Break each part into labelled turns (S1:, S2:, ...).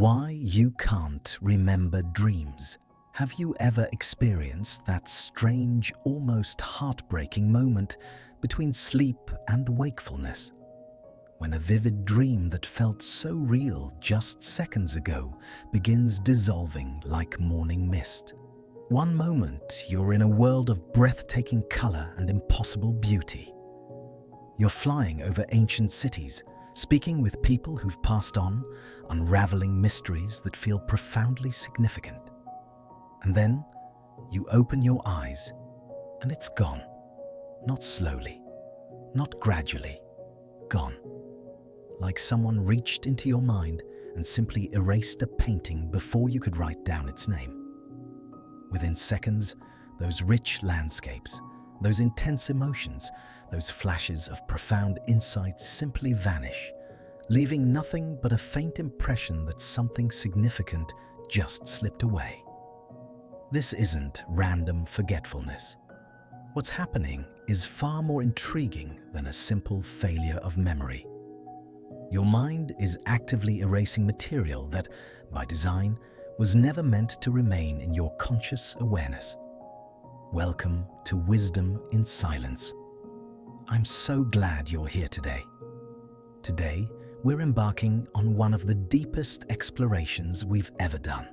S1: Why you can't remember dreams. Have you ever experienced that strange, almost heartbreaking moment between sleep and wakefulness? When a vivid dream that felt so real just seconds ago begins dissolving like morning mist. One moment you're in a world of breathtaking color and impossible beauty. You're flying over ancient cities, speaking with people who've passed on, unraveling mysteries that feel profoundly significant. And then you open your eyes and it's gone. Not slowly, not gradually, gone. Like someone reached into your mind and simply erased a painting before you could write down its name. Within seconds, those rich landscapes, those intense emotions, those flashes of profound insight simply vanish, leaving nothing but a faint impression that something significant just slipped away. This isn't random forgetfulness. What's happening is far more intriguing than a simple failure of memory. Your mind is actively erasing material that, by design, was never meant to remain in your conscious awareness. Welcome to Wisdom in Silence. I'm so glad you're here today. Today, we're embarking on one of the deepest explorations we've ever done.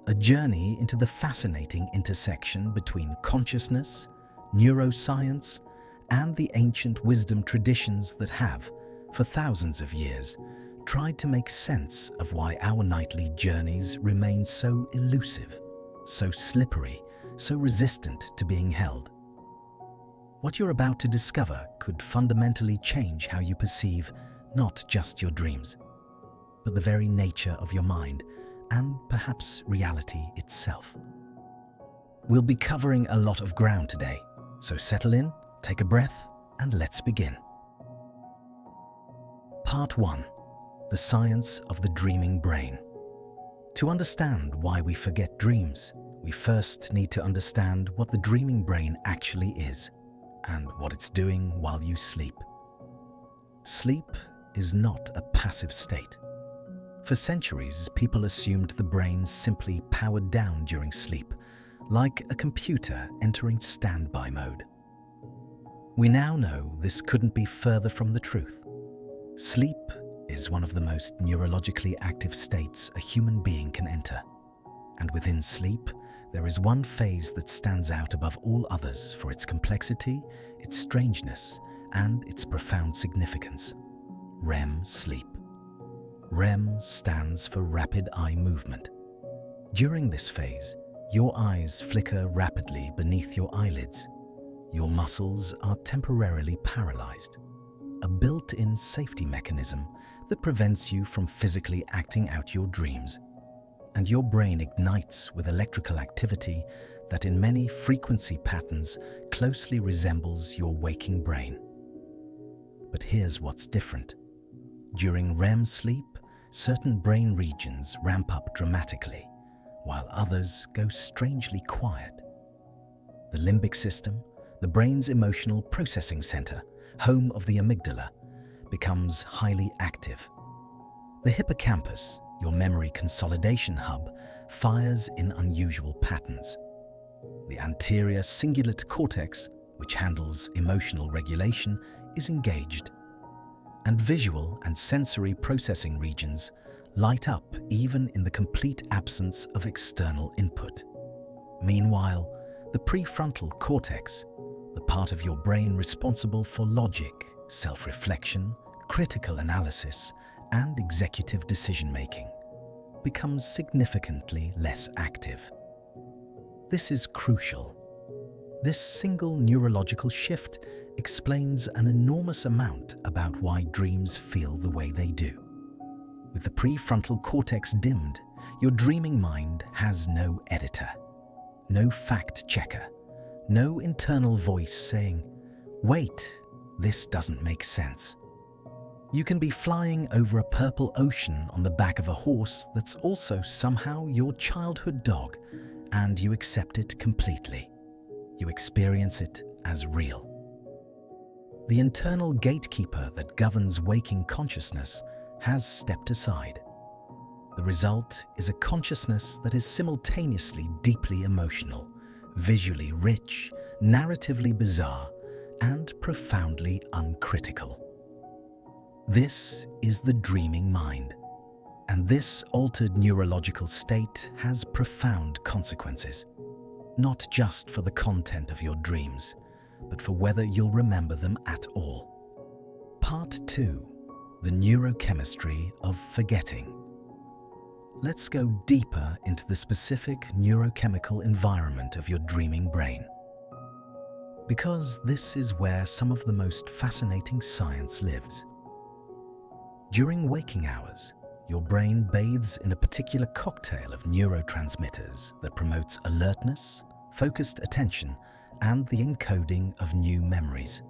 S1: A journey into the fascinating intersection between consciousness, neuroscience, and the ancient wisdom traditions that have, for thousands of years, tried to make sense of why our nightly journeys remain so elusive, so slippery, so resistant to being held. What you're about to discover could fundamentally change how you perceive not just your dreams, but the very nature of your mind and perhaps reality itself. We'll be covering a lot of ground today, so settle in, take a breath, and let's begin. Part 1. The Science of the Dreaming Brain. To understand why we forget dreams, we first need to understand what the dreaming brain actually is and what it's doing while you sleep. Sleep is not a passive state. For centuries, people assumed the brain simply powered down during sleep, like a computer entering standby mode. We now know this couldn't be further from the truth. Sleep is one of the most neurologically active states a human being can enter. And within sleep, there is one phase that stands out above all others for its complexity, its strangeness, and its profound significance: REM sleep. REM stands for rapid eye movement. During this phase, your eyes flicker rapidly beneath your eyelids. Your muscles are temporarily paralyzed, a built-in safety mechanism that prevents you from physically acting out your dreams. And your brain ignites with electrical activity that in many frequency patterns closely resembles your waking brain. But here's what's different. During REM sleep, certain brain regions ramp up dramatically, while others go strangely quiet. The limbic system, the brain's emotional processing center, home of the amygdala, becomes highly active. The hippocampus, your memory consolidation hub, fires in unusual patterns. The anterior cingulate cortex, which handles emotional regulation, is engaged. And visual and sensory processing regions light up even in the complete absence of external input. Meanwhile, the prefrontal cortex, the part of your brain responsible for logic, self-reflection, critical analysis, and executive decision-making, becomes significantly less active. This is crucial. This single neurological shift explains an enormous amount about why dreams feel the way they do. With the prefrontal cortex dimmed, your dreaming mind has no editor, no fact-checker, no internal voice saying, "Wait, this doesn't make sense." You can be flying over a purple ocean on the back of a horse that's also somehow your childhood dog, and you accept it completely. You experience it as real. The internal gatekeeper that governs waking consciousness has stepped aside. The result is a consciousness that is simultaneously deeply emotional, visually rich, narratively bizarre, and profoundly uncritical. This is the dreaming mind, and this altered neurological state has profound consequences, not just for the content of your dreams, but for whether you'll remember them at all. Part 2. The neurochemistry of forgetting. Let's go deeper into the specific neurochemical environment of your dreaming brain, because this is where some of the most fascinating science lives. During waking hours, your brain bathes in a particular cocktail of neurotransmitters that promotes alertness, focused attention, and the encoding of new memories.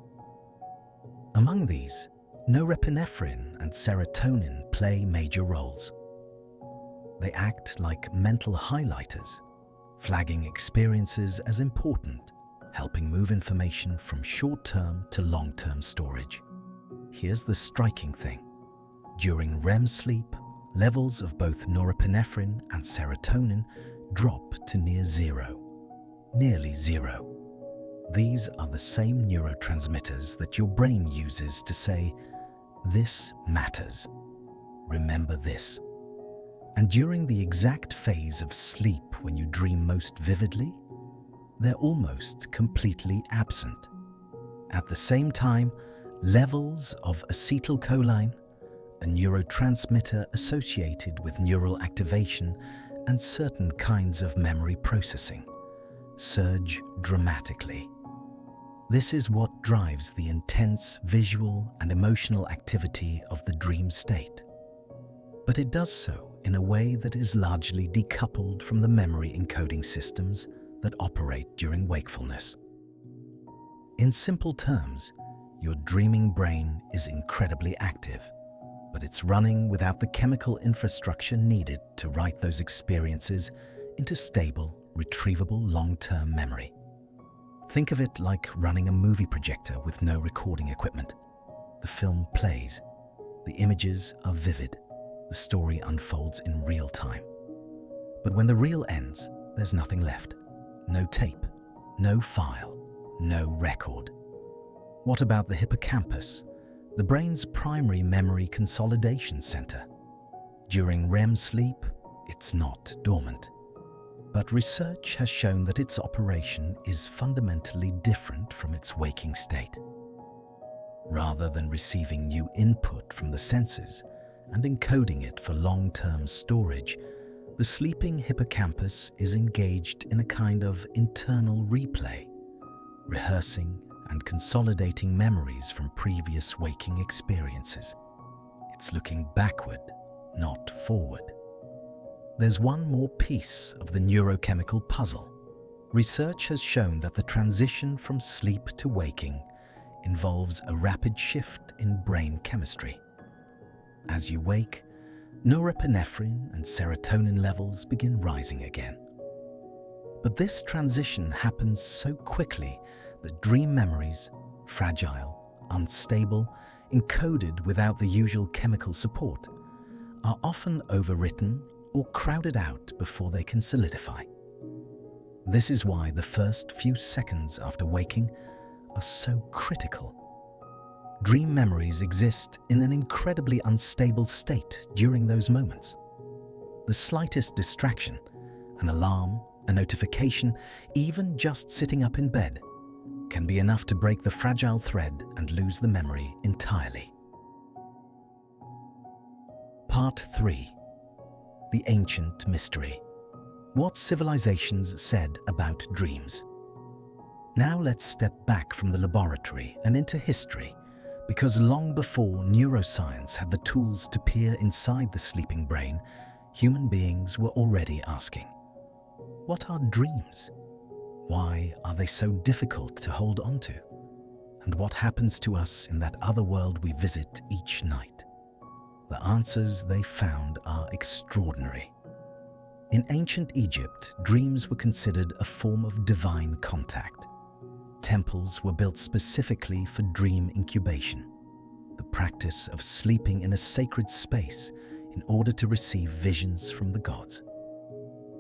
S1: Among these, norepinephrine and serotonin play major roles. They act like mental highlighters, flagging experiences as important, helping move information from short-term to long-term storage. Here's the striking thing. During REM sleep, levels of both norepinephrine and serotonin drop to nearly zero. These are the same neurotransmitters that your brain uses to say, "This matters. Remember this." And during the exact phase of sleep when you dream most vividly, they're almost completely absent. At the same time, levels of acetylcholine, a neurotransmitter associated with neural activation and certain kinds of memory processing, surge dramatically. This is what drives the intense visual and emotional activity of the dream state. But it does so in a way that is largely decoupled from the memory encoding systems that operate during wakefulness. In simple terms, your dreaming brain is incredibly active, but it's running without the chemical infrastructure needed to write those experiences into stable, retrievable long-term memory. Think of it like running a movie projector with no recording equipment. The film plays, the images are vivid, the story unfolds in real time. But when the reel ends, there's nothing left. No tape, no file, no record. What about the hippocampus, the brain's primary memory consolidation center? During REM sleep, it's not dormant. But research has shown that its operation is fundamentally different from its waking state. Rather than receiving new input from the senses and encoding it for long-term storage, the sleeping hippocampus is engaged in a kind of internal replay, rehearsing and consolidating memories from previous waking experiences. It's looking backward, not forward. There's one more piece of the neurochemical puzzle. Research has shown that the transition from sleep to waking involves a rapid shift in brain chemistry. As you wake, norepinephrine and serotonin levels begin rising again. But this transition happens so quickly that dream memories, fragile, unstable, encoded without the usual chemical support, are often overwritten or crowded out before they can solidify. This is why the first few seconds after waking are so critical. Dream memories exist in an incredibly unstable state during those moments. The slightest distraction, an alarm, a notification, even just sitting up in bed, can be enough to break the fragile thread and lose the memory entirely. Part 3. The Ancient Mystery. What civilizations said about dreams. Now let's step back from the laboratory and into history, because long before neuroscience had the tools to peer inside the sleeping brain, human beings were already asking, what are dreams? Why are they so difficult to hold on to? And what happens to us in that other world we visit each night? The answers they found are extraordinary. In ancient Egypt, dreams were considered a form of divine contact. Temples were built specifically for dream incubation, the practice of sleeping in a sacred space in order to receive visions from the gods.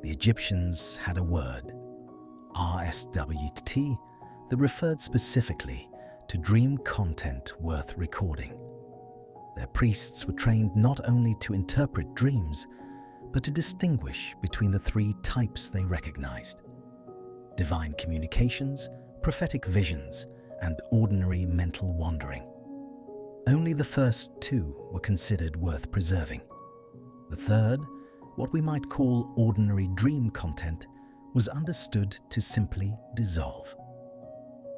S1: The Egyptians had a word, RSWT, that referred specifically to dream content worth recording. Their priests were trained not only to interpret dreams, but to distinguish between the three types they recognized: divine communications, prophetic visions, and ordinary mental wandering. Only the first two were considered worth preserving. The third, what we might call ordinary dream content, was understood to simply dissolve.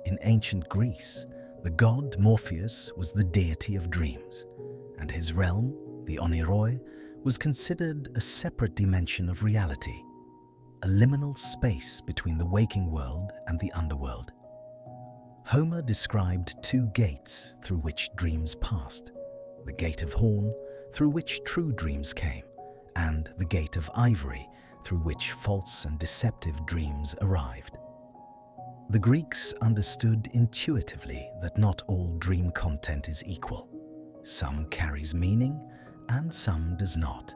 S1: In ancient Greece, the god Morpheus was the deity of dreams, and his realm, the Oneiroi, was considered a separate dimension of reality, a liminal space between the waking world and the underworld. Homer described two gates through which dreams passed: the gate of horn, through which true dreams came, and the gate of ivory, through which false and deceptive dreams arrived. The Greeks understood intuitively that not all dream content is equal. Some carries meaning and some does not.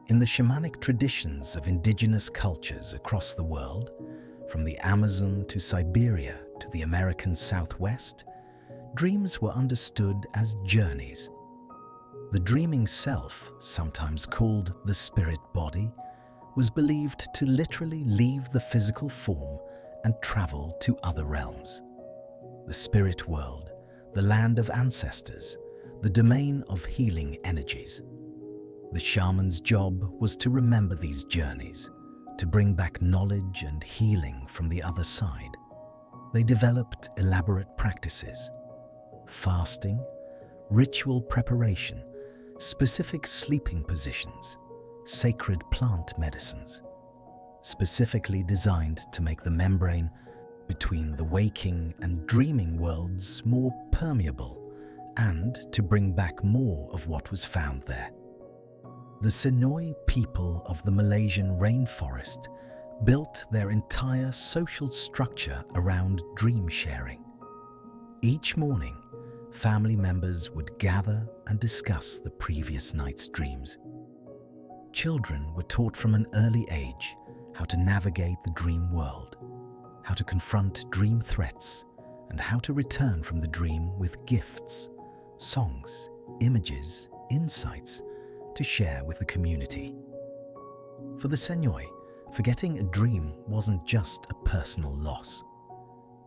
S1: In the shamanic traditions of indigenous cultures across the world, from the Amazon to Siberia to the American Southwest, dreams were understood as journeys. The dreaming self, sometimes called the spirit body, was believed to literally leave the physical form and travel to other realms. The spirit world, the land of ancestors, the domain of healing energies. The shaman's job was to remember these journeys, to bring back knowledge and healing from the other side. They developed elaborate practices: fasting, ritual preparation, specific sleeping positions, sacred plant medicines, specifically designed to make the membrane between the waking and dreaming worlds more permeable and to bring back more of what was found there. The Senoi people of the Malaysian rainforest built their entire social structure around dream sharing. Each morning, family members would gather and discuss the previous night's dreams. Children were taught from an early age how to navigate the dream world, how to confront dream threats, and how to return from the dream with gifts, songs, images, insights to share with the community. For the Senoi, forgetting a dream wasn't just a personal loss.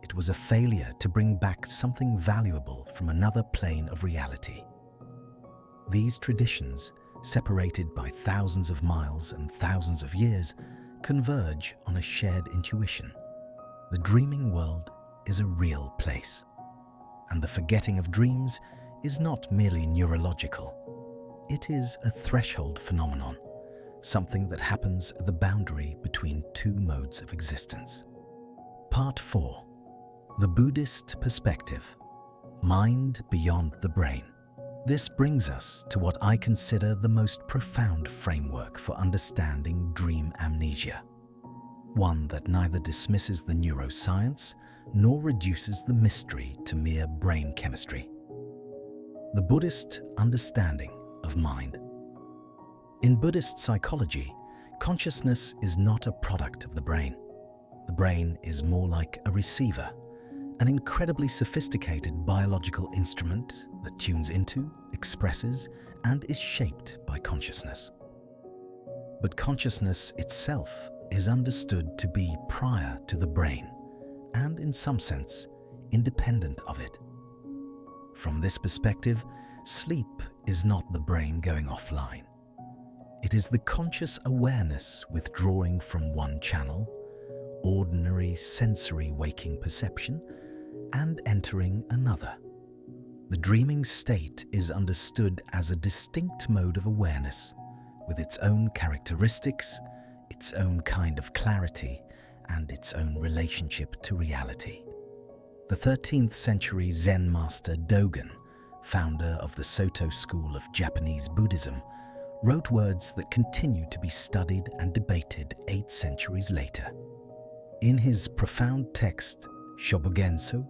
S1: It was a failure to bring back something valuable from another plane of reality. These traditions, separated by thousands of miles and thousands of years, converge on a shared intuition. The dreaming world is a real place, and the forgetting of dreams is not merely neurological. It is a threshold phenomenon, something that happens at the boundary between two modes of existence. Part 4. The Buddhist perspective. Mind beyond the brain. This brings us to what I consider the most profound framework for understanding dream amnesia. One that neither dismisses the neuroscience nor reduces the mystery to mere brain chemistry. The Buddhist understanding of mind. In Buddhist psychology, consciousness is not a product of the brain. The brain is more like a receiver, an incredibly sophisticated biological instrument that tunes into, expresses, and is shaped by consciousness. But consciousness itself is understood to be prior to the brain, and in some sense, independent of it. From this perspective, sleep is not the brain going offline. It is the conscious awareness withdrawing from one channel, ordinary sensory waking perception, and entering another. The dreaming state is understood as a distinct mode of awareness, with its own characteristics, its own kind of clarity, and its own relationship to reality. The 13th century Zen master Dogen, founder of the Soto school of Japanese Buddhism, wrote words that continue to be studied and debated 8 centuries later. In his profound text, Shobogenso,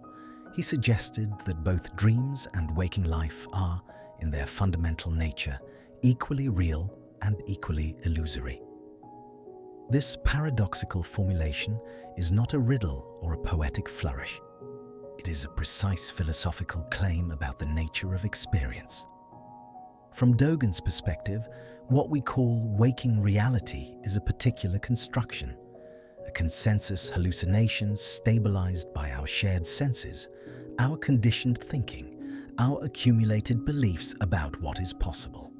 S1: he suggested that both dreams and waking life are, in their fundamental nature, equally real and equally illusory. This paradoxical formulation is not a riddle or a poetic flourish. It is a precise philosophical claim about the nature of experience. From Dogen's perspective, what we call waking reality is a particular construction, a consensus hallucination stabilized by our shared senses, our conditioned thinking, our accumulated beliefs about what is possible.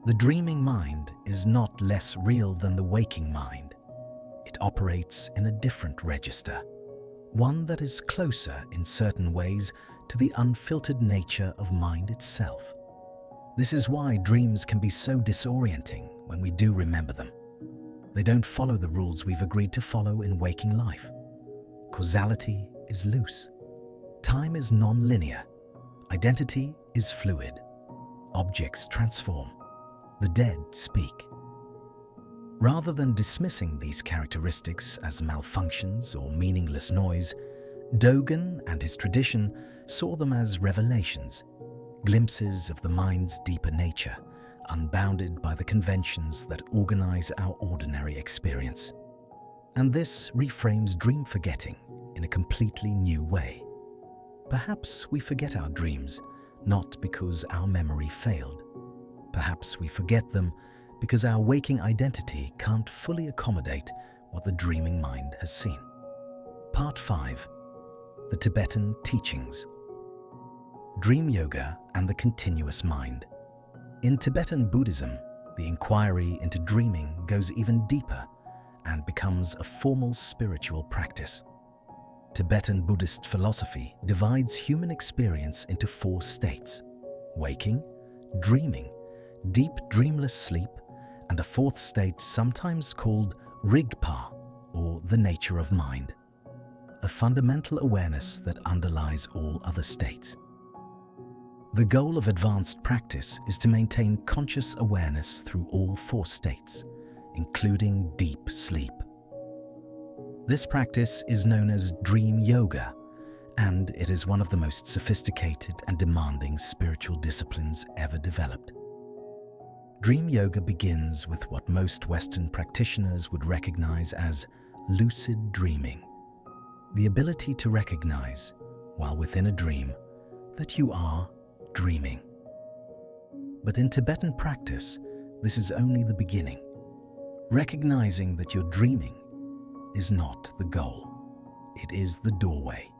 S1: The dreaming mind is not less real than the waking mind. It operates in a different register, one that is closer in certain ways to the unfiltered nature of mind itself. This is why dreams can be so disorienting when we do remember them. They don't follow the rules we've agreed to follow in waking life. Causality is loose. Time is non-linear. Identity is fluid. Objects transform. The dead speak. Rather than dismissing these characteristics as malfunctions or meaningless noise, Dogen and his tradition saw them as revelations, glimpses of the mind's deeper nature, unbounded by the conventions that organize our ordinary experience. And this reframes dream forgetting in a completely new way. Perhaps we forget our dreams not because our memory failed. Perhaps we forget them because our waking identity can't fully accommodate what the dreaming mind has seen. Part 5. The Tibetan Teachings. Dream Yoga and the Continuous Mind. In Tibetan Buddhism, the inquiry into dreaming goes even deeper and becomes a formal spiritual practice. Tibetan Buddhist philosophy divides human experience into 4 states: waking, dreaming, deep dreamless sleep, and a 4th state sometimes called Rigpa, or the nature of mind, a fundamental awareness that underlies all other states. The goal of advanced practice is to maintain conscious awareness through all 4 states, including deep sleep. This practice is known as Dream Yoga, and it is one of the most sophisticated and demanding spiritual disciplines ever developed. Dream Yoga begins with what most Western practitioners would recognize as lucid dreaming, the ability to recognize, while within a dream, that you are dreaming. But in Tibetan practice, this is only the beginning. Recognizing that you're dreaming is not the goal. It is the doorway.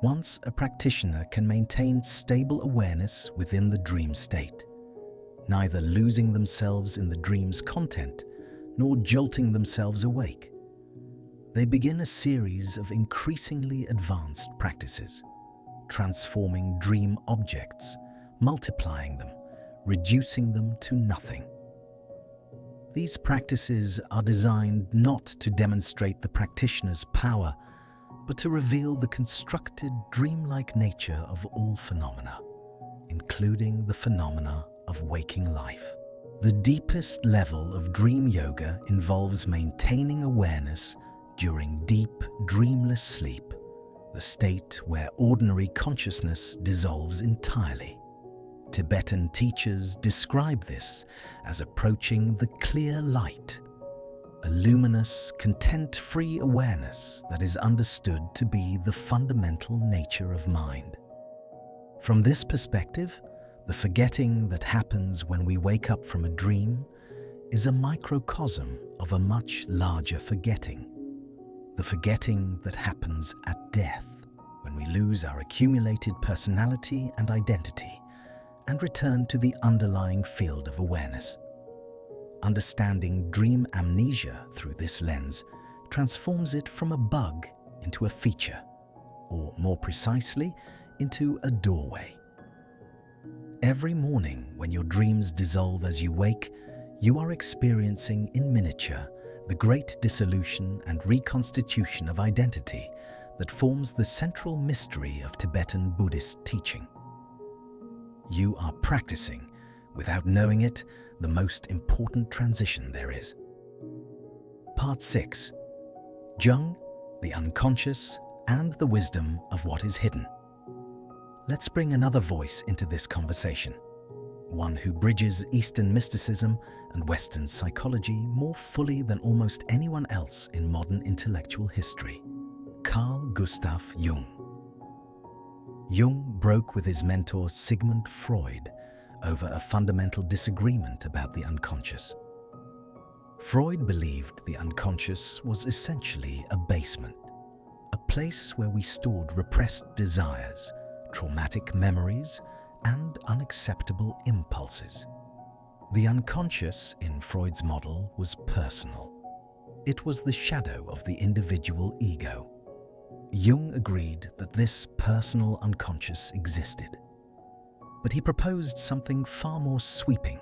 S1: Once a practitioner can maintain stable awareness within the dream state, neither losing themselves in the dream's content nor jolting themselves awake, they begin a series of increasingly advanced practices, transforming dream objects, multiplying them, reducing them to nothing. These practices are designed not to demonstrate the practitioner's power, but to reveal the constructed dreamlike nature of all phenomena, including the phenomena of waking life. The deepest level of dream yoga involves maintaining awareness during deep, dreamless sleep, the state where ordinary consciousness dissolves entirely. Tibetan teachers describe this as approaching the clear light, a luminous, content-free awareness that is understood to be the fundamental nature of mind. From this perspective, the forgetting that happens when we wake up from a dream is a microcosm of a much larger forgetting, the forgetting that happens at death, when we lose our accumulated personality and identity and return to the underlying field of awareness. Understanding dream amnesia through this lens transforms it from a bug into a feature, or more precisely, into a doorway. Every morning when your dreams dissolve as you wake, you are experiencing in miniature the great dissolution and reconstitution of identity that forms the central mystery of Tibetan Buddhist teaching. You are practicing, without knowing it, the most important transition there is. Part 6. Jung, the unconscious, and the wisdom of what is hidden. Let's bring another voice into this conversation. one who bridges Eastern mysticism and Western psychology more fully than almost anyone else in modern intellectual history, Carl Gustav Jung. Jung broke with his mentor Sigmund Freud over a fundamental disagreement about the unconscious. Freud believed the unconscious was essentially a basement, a place where we stored repressed desires, traumatic memories, and unacceptable impulses. The unconscious in Freud's model was personal. It was the shadow of the individual ego. Jung agreed that this personal unconscious existed. But he proposed something far more sweeping.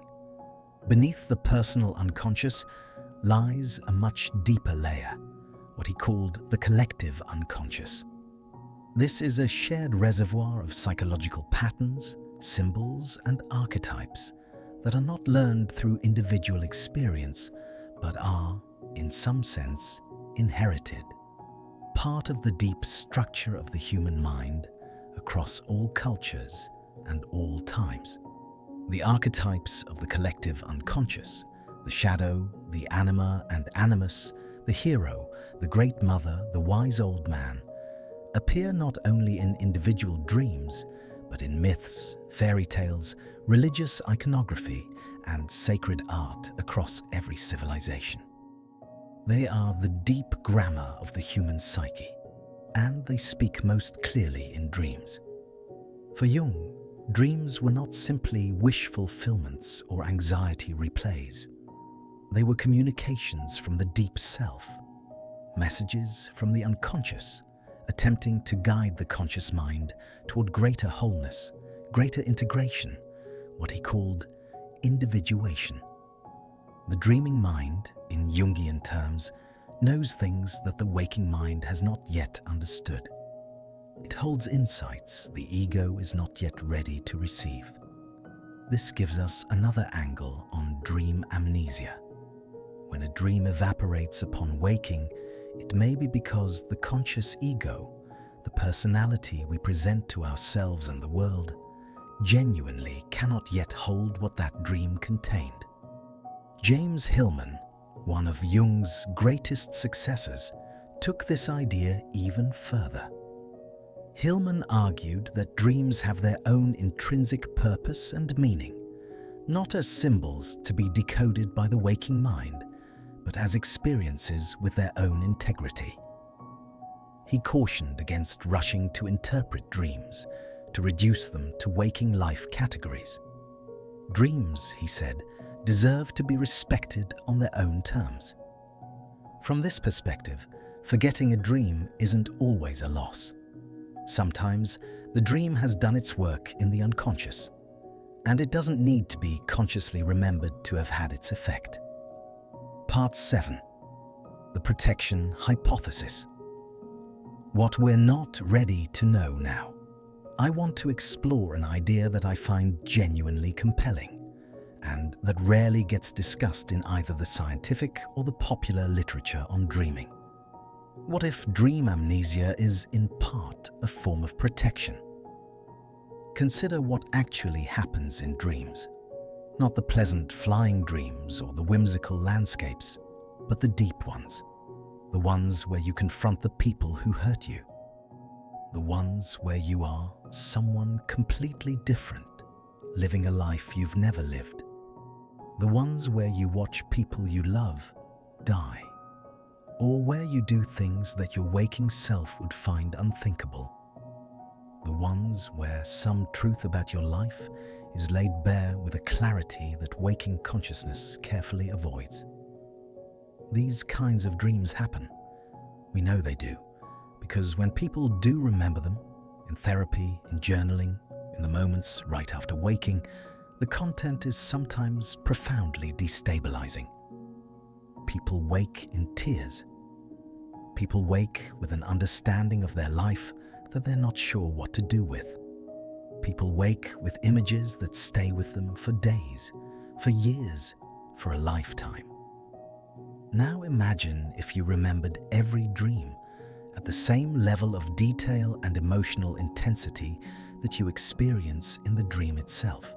S1: Beneath the personal unconscious lies a much deeper layer, what he called the collective unconscious. This is a shared reservoir of psychological patterns, symbols, and archetypes that are not learned through individual experience, but are, in some sense, inherited. Part of the deep structure of the human mind across all cultures and all times. The archetypes of the collective unconscious, the shadow, the anima and animus, the hero, the great mother, the wise old man, appear not only in individual dreams, but in myths, fairy tales, religious iconography, and sacred art across every civilization. They are the deep grammar of the human psyche, and they speak most clearly in dreams. For Jung, dreams were not simply wish fulfillments or anxiety replays. They were communications from the deep self, messages from the unconscious, attempting to guide the conscious mind toward greater wholeness, greater integration, what he called individuation. The dreaming mind, in Jungian terms, knows things that the waking mind has not yet understood. It holds insights the ego is not yet ready to receive. This gives us another angle on dream amnesia. When a dream evaporates upon waking, it may be because the conscious ego, the personality we present to ourselves and the world, genuinely cannot yet hold what that dream contained. James Hillman, one of Jung's greatest successors, took this idea even further. Hillman argued that dreams have their own intrinsic purpose and meaning, not as symbols to be decoded by the waking mind, but as experiences with their own integrity. He cautioned against rushing to interpret dreams, to reduce them to waking life categories. Dreams, he said, deserve to be respected on their own terms. From this perspective, forgetting a dream isn't always a loss. Sometimes the dream has done its work in the unconscious, and it doesn't need to be consciously remembered to have had its effect. Part 7. The Protection Hypothesis. What we're not ready to know now. I want to explore an idea that I find genuinely compelling, and that rarely gets discussed in either the scientific or the popular literature on dreaming. What if dream amnesia is in part a form of protection? Consider what actually happens in dreams. Not the pleasant flying dreams or the whimsical landscapes, but the deep ones. The ones where you confront the people who hurt you. The ones where you are someone completely different, living a life you've never lived. The ones where you watch people you love die, or where you do things that your waking self would find unthinkable. The ones where some truth about your life is laid bare with a clarity that waking consciousness carefully avoids. These kinds of dreams happen. We know they do, because when people do remember them, in therapy, in journaling, in the moments right after waking, the content is sometimes profoundly destabilizing. People wake in tears. People wake with an understanding of their life that they're not sure what to do with. People wake with images that stay with them for days, for years, for a lifetime. Now imagine if you remembered every dream at the same level of detail and emotional intensity that you experience in the dream itself.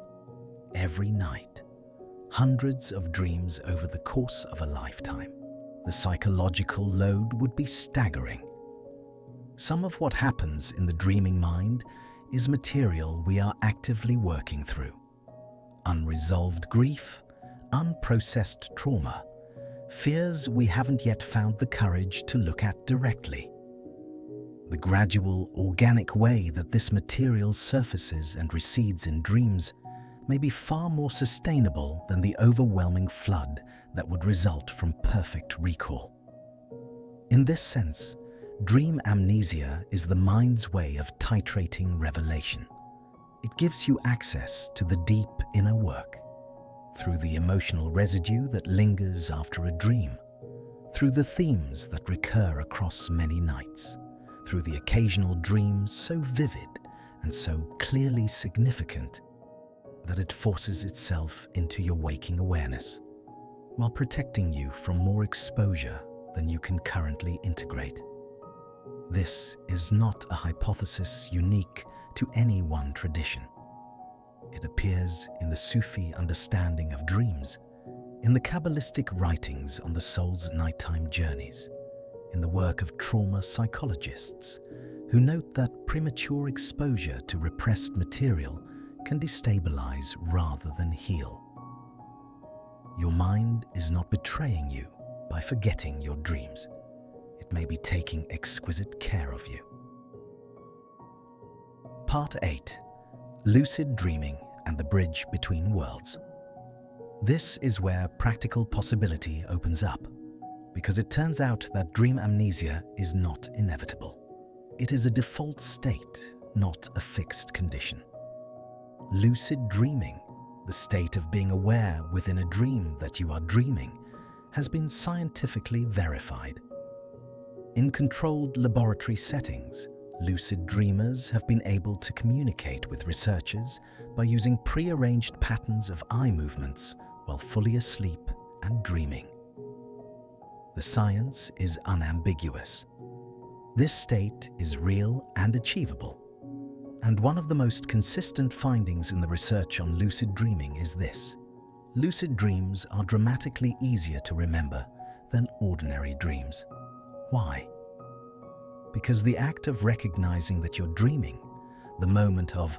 S1: every night. Hundreds of dreams over the course of a lifetime. The psychological load would be staggering. Some of what happens in the dreaming mind is material we are actively working through. Unresolved grief, unprocessed trauma, fears we haven't yet found the courage to look at directly. The gradual, organic way that this material surfaces and recedes in dreams may be far more sustainable than the overwhelming flood that would result from perfect recall. In this sense, dream amnesia is the mind's way of titrating revelation. It gives you access to the deep inner work, through the emotional residue that lingers after a dream, through the themes that recur across many nights, through the occasional dream so vivid and so clearly significant that it forces itself into your waking awareness, while protecting you from more exposure than you can currently integrate. This is not a hypothesis unique to any one tradition. It appears in the Sufi understanding of dreams, in the Kabbalistic writings on the soul's nighttime journeys, in the work of trauma psychologists who note that premature exposure to repressed material can destabilize rather than heal. Your mind is not betraying you by forgetting your dreams. It may be taking exquisite care of you. Part 8. Lucid Dreaming and the Bridge Between Worlds. This is where practical possibility opens up, because it turns out that dream amnesia is not inevitable. It is a default state, not a fixed condition. Lucid dreaming, the state of being aware within a dream that you are dreaming, has been scientifically verified. In controlled laboratory settings, lucid dreamers have been able to communicate with researchers by using pre-arranged patterns of eye movements while fully asleep and dreaming. The science is unambiguous. This state is real and achievable. And one of the most consistent findings in the research on lucid dreaming is this: lucid dreams are dramatically easier to remember than ordinary dreams. Why? Because the act of recognizing that you're dreaming, the moment of,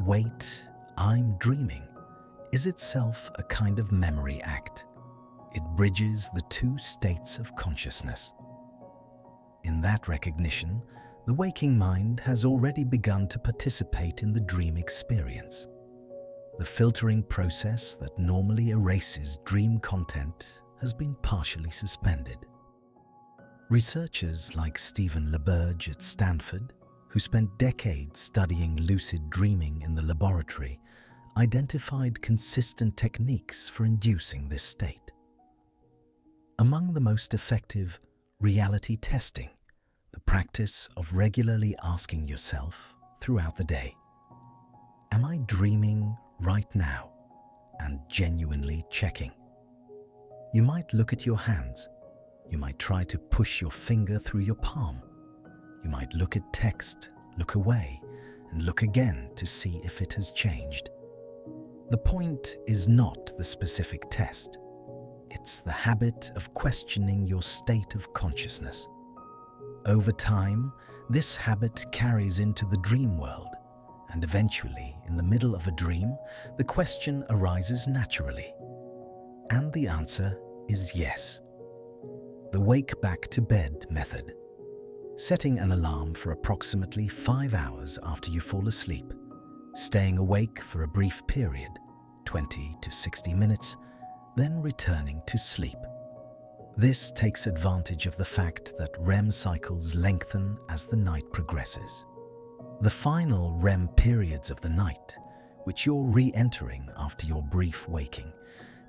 S1: wait, I'm dreaming, is itself a kind of memory act. It bridges the two states of consciousness. In that recognition, the waking mind has already begun to participate in the dream experience. The filtering process that normally erases dream content has been partially suspended. Researchers like Stephen LaBerge at Stanford, who spent decades studying lucid dreaming in the laboratory, identified consistent techniques for inducing this state. Among the most effective, reality testing, the practice of regularly asking yourself throughout the day, am I dreaming right now? And genuinely checking. You might look at your hands. You might try to push your finger through your palm. You might look at text, look away, and look again to see if it has changed. The point is not the specific test. It's the habit of questioning your state of consciousness. Over time, this habit carries into the dream world, and eventually, in the middle of a dream, the question arises naturally. And the answer is yes. The wake back to bed method. Setting an alarm for approximately 5 hours after you fall asleep, staying awake for a brief period, 20 to 60 minutes, then returning to sleep. This takes advantage of the fact that REM cycles lengthen as the night progresses. The final REM periods of the night, which you're re-entering after your brief waking,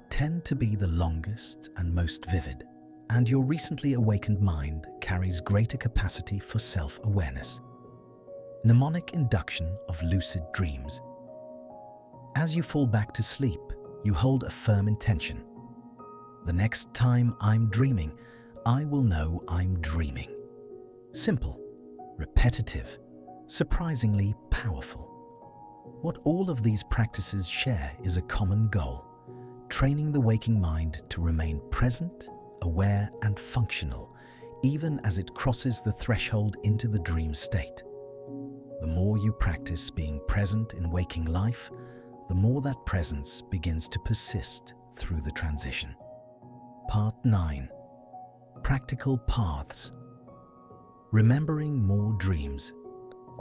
S1: tend to be the longest and most vivid, and your recently awakened mind carries greater capacity for self-awareness. Mnemonic induction of lucid dreams. As you fall back to sleep, you hold a firm intention. The next time I'm dreaming, I will know I'm dreaming. Simple, repetitive, surprisingly powerful. What all of these practices share is a common goal: training the waking mind to remain present, aware, and functional, even as it crosses the threshold into the dream state. The more you practice being present in waking life, the more that presence begins to persist through the transition. Part 9. Practical paths. Remembering more dreams.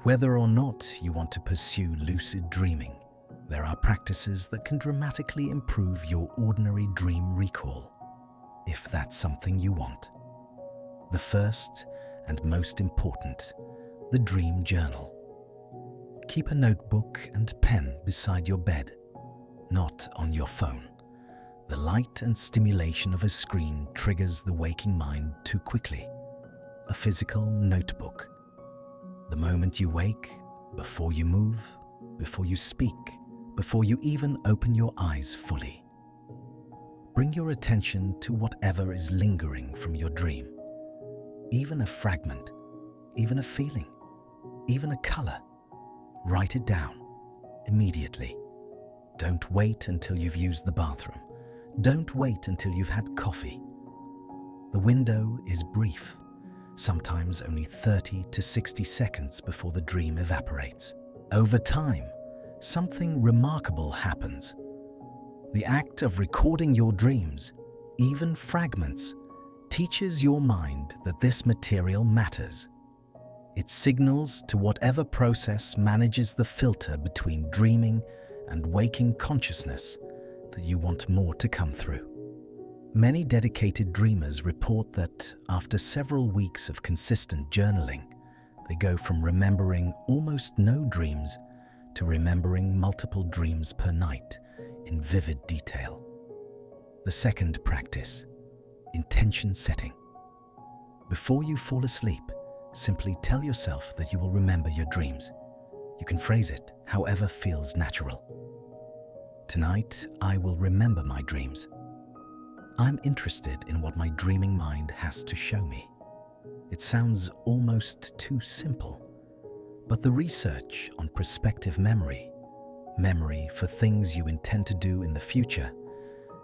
S1: Whether or not you want to pursue lucid dreaming, there are practices that can dramatically improve your ordinary dream recall, if that's something you want. The first and most important, the dream journal. Keep a notebook and pen beside your bed, not on your phone. The light and stimulation of a screen triggers the waking mind too quickly. A physical notebook. The moment you wake, before you move, before you speak, before you even open your eyes fully. Bring your attention to whatever is lingering from your dream. Even a fragment, even a feeling, even a color. Write it down immediately. Don't wait until you've used the bathroom. Don't wait until you've had coffee. The window is brief, sometimes only 30 to 60 seconds before the dream evaporates. Over time, something remarkable happens. The act of recording your dreams, even fragments, teaches your mind that this material matters. It signals to whatever process manages the filter between dreaming and waking consciousness that you want more to come through. Many dedicated dreamers report that after several weeks of consistent journaling, they go from remembering almost no dreams to remembering multiple dreams per night in vivid detail. The second practice, intention setting. Before you fall asleep, simply tell yourself that you will remember your dreams. You can phrase it however feels natural. Tonight, I will remember my dreams. I'm interested in what my dreaming mind has to show me. It sounds almost too simple, but the research on prospective memory for things you intend to do in the future,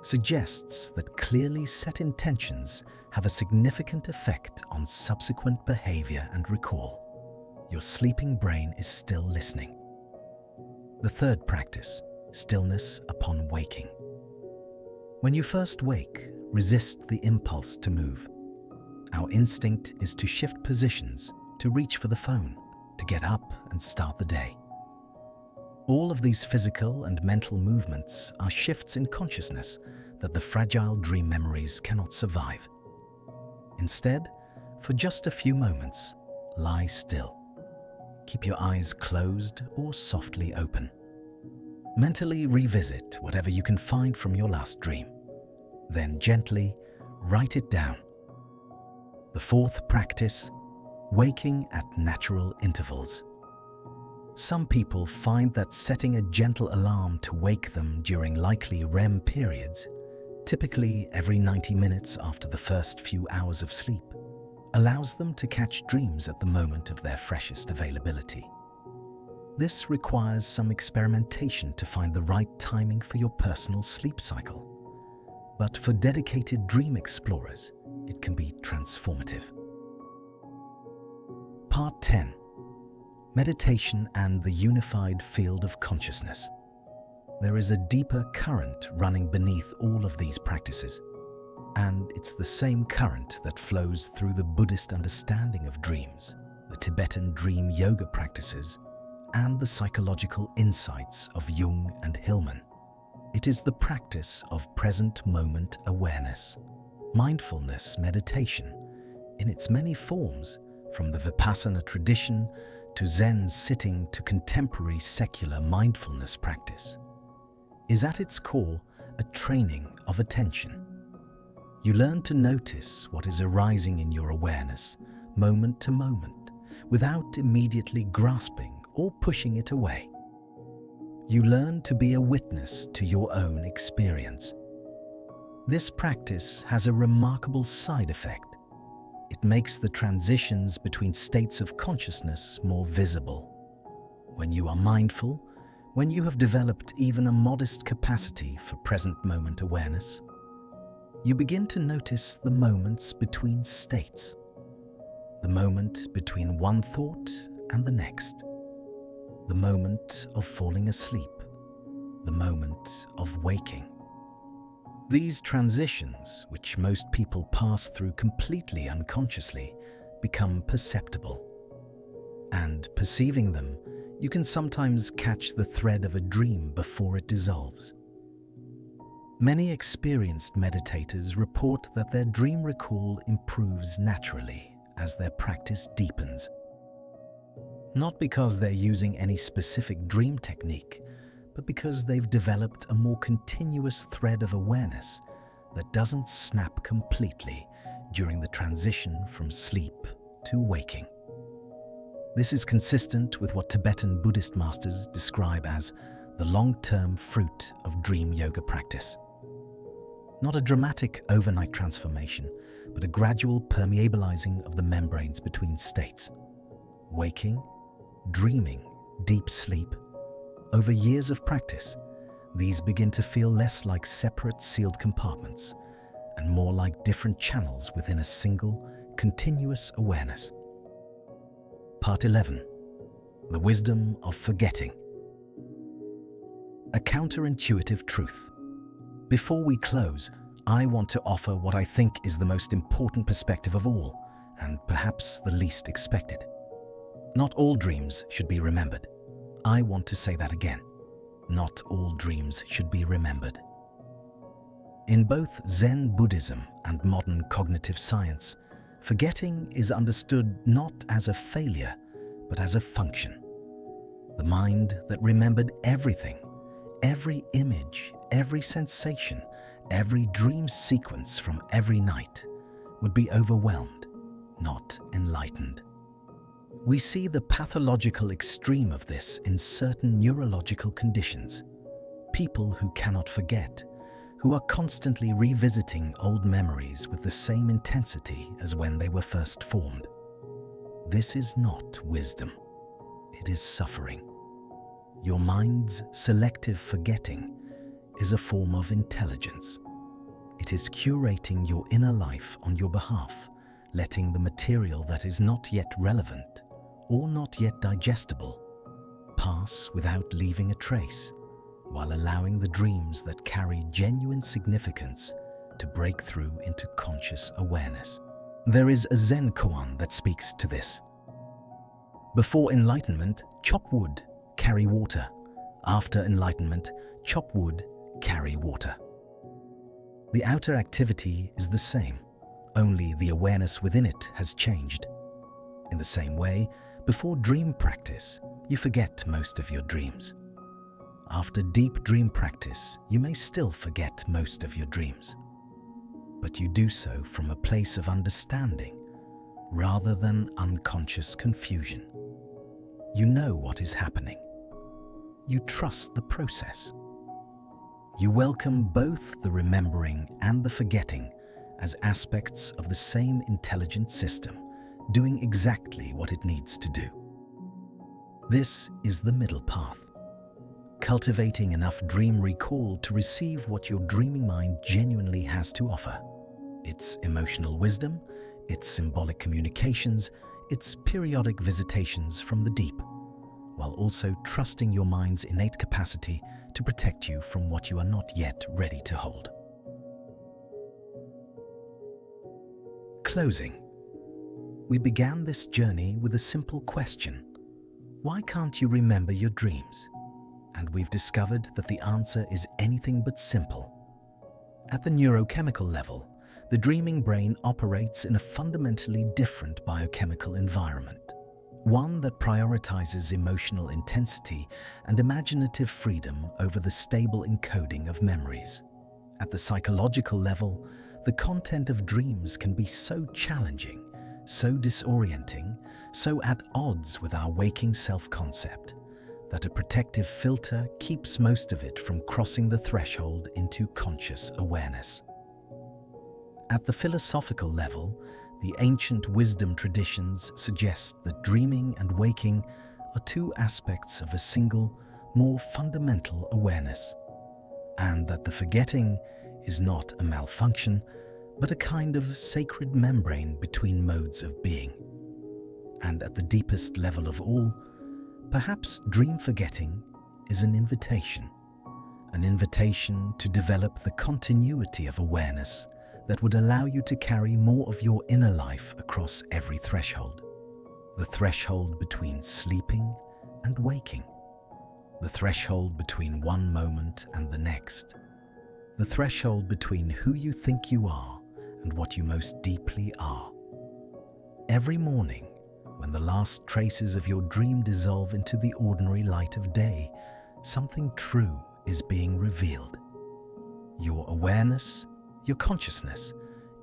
S1: suggests that clearly set intentions have a significant effect on subsequent behavior and recall. Your sleeping brain is still listening. The third practice, stillness upon waking. When you first wake, resist the impulse to move. Our instinct is to shift positions, to reach for the phone, to get up and start the day. All of these physical and mental movements are shifts in consciousness that the fragile dream memories cannot survive. Instead, for just a few moments, lie still. Keep your eyes closed or softly open. Mentally revisit whatever you can find from your last dream. Then gently write it down. The fourth practice, waking at natural intervals. Some people find that setting a gentle alarm to wake them during likely REM periods, typically every 90 minutes after the first few hours of sleep, allows them to catch dreams at the moment of their freshest availability. This requires some experimentation to find the right timing for your personal sleep cycle. But for dedicated dream explorers, it can be transformative. Part 10. Meditation and the unified field of consciousness. There is a deeper current running beneath all of these practices, and it's the same current that flows through the Buddhist understanding of dreams, the Tibetan dream yoga practices, and the psychological insights of Jung and Hillman. It is the practice of present moment awareness, mindfulness meditation, in its many forms, from the Vipassana tradition to Zen sitting to contemporary secular mindfulness practice, is at its core a training of attention. You learn to notice what is arising in your awareness, moment to moment, without immediately grasping or pushing it away. You learn to be a witness to your own experience. This practice has a remarkable side effect. It makes the transitions between states of consciousness more visible. When you are mindful, When you have developed even a modest capacity for present moment awareness, you begin to notice the moments between states, the moment between one thought and the next, the moment of falling asleep, the moment of waking. These transitions, which most people pass through completely unconsciously, become perceptible. And perceiving them, you can sometimes catch the thread of a dream before it dissolves. Many experienced meditators report that their dream recall improves naturally as their practice deepens. Not because they're using any specific dream technique, but because they've developed a more continuous thread of awareness that doesn't snap completely during the transition from sleep to waking. This is consistent with what Tibetan Buddhist masters describe as the long-term fruit of dream yoga practice. Not a dramatic overnight transformation, but a gradual permeabilizing of the membranes between states. Waking, dreaming, deep sleep. Over years of practice, these begin to feel less like separate sealed compartments and more like different channels within a single, continuous awareness. Part 11. The Wisdom of Forgetting. A counterintuitive truth. Before we close, I want to offer what I think is the most important perspective of all, and perhaps the least expected. Not all dreams should be remembered. I want to say that again. Not all dreams should be remembered. In both Zen Buddhism and modern cognitive science, forgetting is understood not as a failure, but as a function. The mind that remembered everything, every image, every sensation, every dream sequence from every night, would be overwhelmed, not enlightened. We see the pathological extreme of this in certain neurological conditions. People who cannot forget, who are constantly revisiting old memories with the same intensity as when they were first formed. This is not wisdom. It is suffering. Your mind's selective forgetting is a form of intelligence. It is curating your inner life on your behalf, letting the material that is not yet relevant or not yet digestible pass without leaving a trace, while allowing the dreams that carry genuine significance to break through into conscious awareness. There is a Zen koan that speaks to this. Before enlightenment, chop wood, carry water. After enlightenment, chop wood, carry water. The outer activity is the same, only the awareness within it has changed. In the same way, before dream practice, you forget most of your dreams. After deep dream practice, you may still forget most of your dreams, but you do so from a place of understanding rather than unconscious confusion. You know what is happening. You trust the process. You welcome both the remembering and the forgetting as aspects of the same intelligent system, doing exactly what it needs to do. This is the middle path. Cultivating enough dream recall to receive what your dreaming mind genuinely has to offer. Its emotional wisdom, its symbolic communications, its periodic visitations from the deep, while also trusting your mind's innate capacity to protect you from what you are not yet ready to hold. Closing. We began this journey with a simple question. Why can't you remember your dreams? And we've discovered that the answer is anything but simple. At the neurochemical level, the dreaming brain operates in a fundamentally different biochemical environment, one that prioritizes emotional intensity and imaginative freedom over the stable encoding of memories. At the psychological level, the content of dreams can be so challenging, so disorienting, so at odds with our waking self-concept, that a protective filter keeps most of it from crossing the threshold into conscious awareness. At the philosophical level, the ancient wisdom traditions suggest that dreaming and waking are two aspects of a single, more fundamental awareness, and that the forgetting is not a malfunction, but a kind of sacred membrane between modes of being. And at the deepest level of all, perhaps dream forgetting is an invitation to develop the continuity of awareness that would allow you to carry more of your inner life across every threshold. The threshold between sleeping and waking. The threshold between one moment and the next. The threshold between who you think you are and what you most deeply are. Every morning, when the last traces of your dream dissolve into the ordinary light of day, something true is being revealed. Your awareness, your consciousness,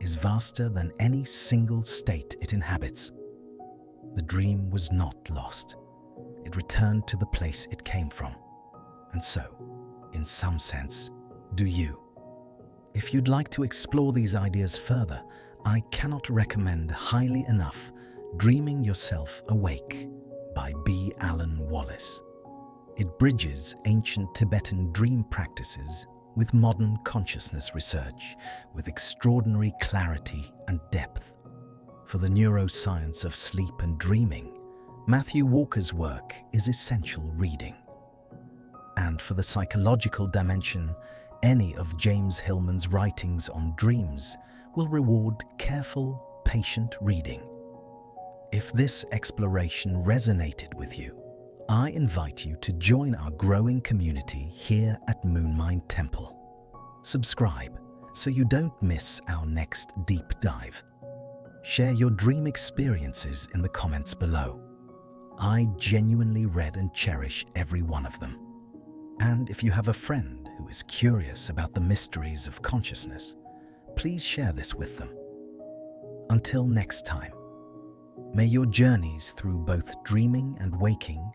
S1: is vaster than any single state it inhabits. The dream was not lost. It returned to the place it came from. And so, in some sense, do you. If you'd like to explore these ideas further, I cannot recommend highly enough Dreaming Yourself Awake by B. Alan Wallace. It bridges ancient Tibetan dream practices with modern consciousness research with extraordinary clarity and depth. For the neuroscience of sleep and dreaming, Matthew Walker's work is essential reading. And for the psychological dimension, any of James Hillman's writings on dreams will reward careful, patient reading. If this exploration resonated with you, I invite you to join our growing community here at Moonmind Temple. Subscribe so you don't miss our next deep dive. Share your dream experiences in the comments below. I genuinely read and cherish every one of them. And if you have a friend who is curious about the mysteries of consciousness, please share this with them. Until next time, may your journeys through both dreaming and waking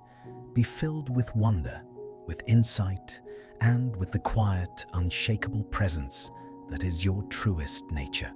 S1: be filled with wonder, with insight, and with the quiet, unshakable presence that is your truest nature.